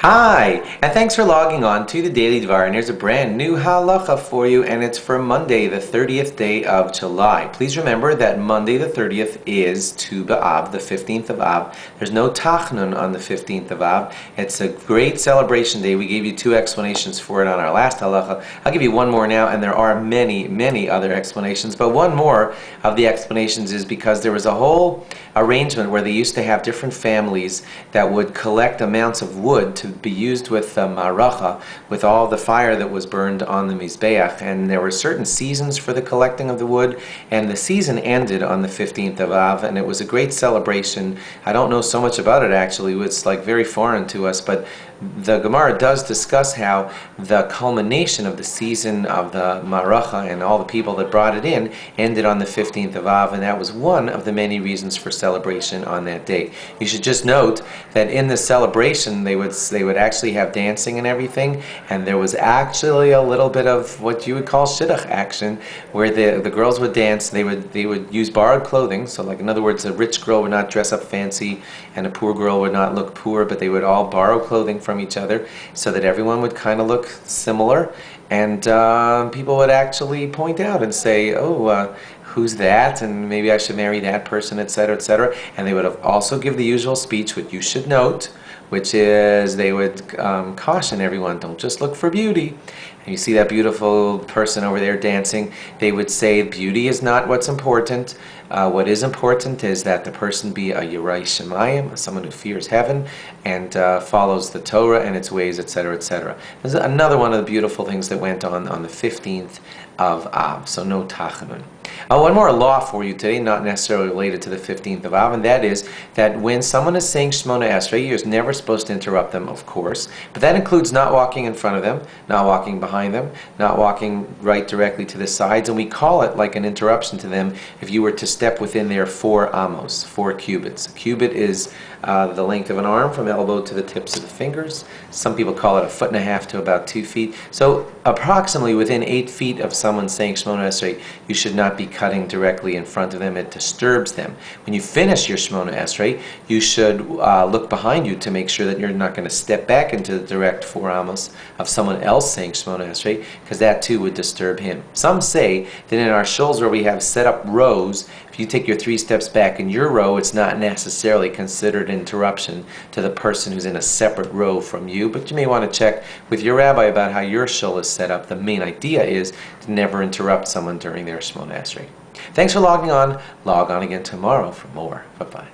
Hi, and thanks for logging on to the Daily Dvar. And here's a brand new halacha for you, and it's for Monday, the 30th day of July. Please remember that Monday, the 30th, is Tu B'Av, the 15th of Av. There's no Tachnun on the 15th of Av. It's a great celebration day. We gave you two explanations for it on our last halacha. I'll give you one more now, and there are many, many other explanations. But one more of the explanations is because there was a whole arrangement where they used to have different families that would collect amounts of wood to be used with the maracha, with all the fire that was burned on the mizbeach, and there were certain seasons for the collecting of the wood, and the season ended on the 15th of Av, and it was a great celebration. I don't know so much about it actually, it's like very foreign to us, but the Gemara does discuss how the culmination of the season of the maracha and all the people that brought it in ended on the 15th of Av, and that was one of the many reasons for celebration on that day. You should just note that in the celebration they would actually have dancing and everything, and there was actually a little bit of what you would call shidduch action, where the girls would dance. They would use borrowed clothing, so like in other words, a rich girl would not dress up fancy and a poor girl would not look poor, but they would all borrow clothing from each other so that everyone would kind of look similar, and people would actually point out and say, who's that, and maybe I should marry that person, etc., etc. And they would have also give the usual speech, which you should note, which is they would caution everyone, don't just look for beauty. And you see that beautiful person over there dancing, they would say beauty is not what's important. What is important is that the person be a Yirai Shemayim, someone who fears heaven and follows the Torah and its ways, etc., etc. There's another one of the beautiful things that went on the 15th of Av, so no Tachanun. One more law for you today, not necessarily related to the 15th of Av, and that is that when someone is saying Shmona Esrei, you're never supposed to interrupt them, of course, but that includes not walking in front of them, not walking behind them, not walking right directly to the sides, and we call it like an interruption to them if you were to step within their 4 amos, 4 cubits. A cubit is the length of an arm from elbow to the tips of the fingers. Some people call it 1.5 feet to about 2 feet. So approximately within 8 feet of someone saying Shmona Esrei, you should not be cutting directly in front of them. It disturbs them. When you finish your Shmona Esrei, you should look behind you to make sure that you're not going to step back into the direct 4 amos of someone else saying Shmona Esrei, because that too would disturb him. Some say that in our shuls where we have set up rows, if you take your 3 steps back in your row, it's not necessarily considered an interruption to the person who's in a separate row from you, but you may want to check with your rabbi about how your shul is set up. The main idea is to never interrupt someone during their Shmona Esrei. Thanks for logging on. Log on again tomorrow for more. Bye-bye.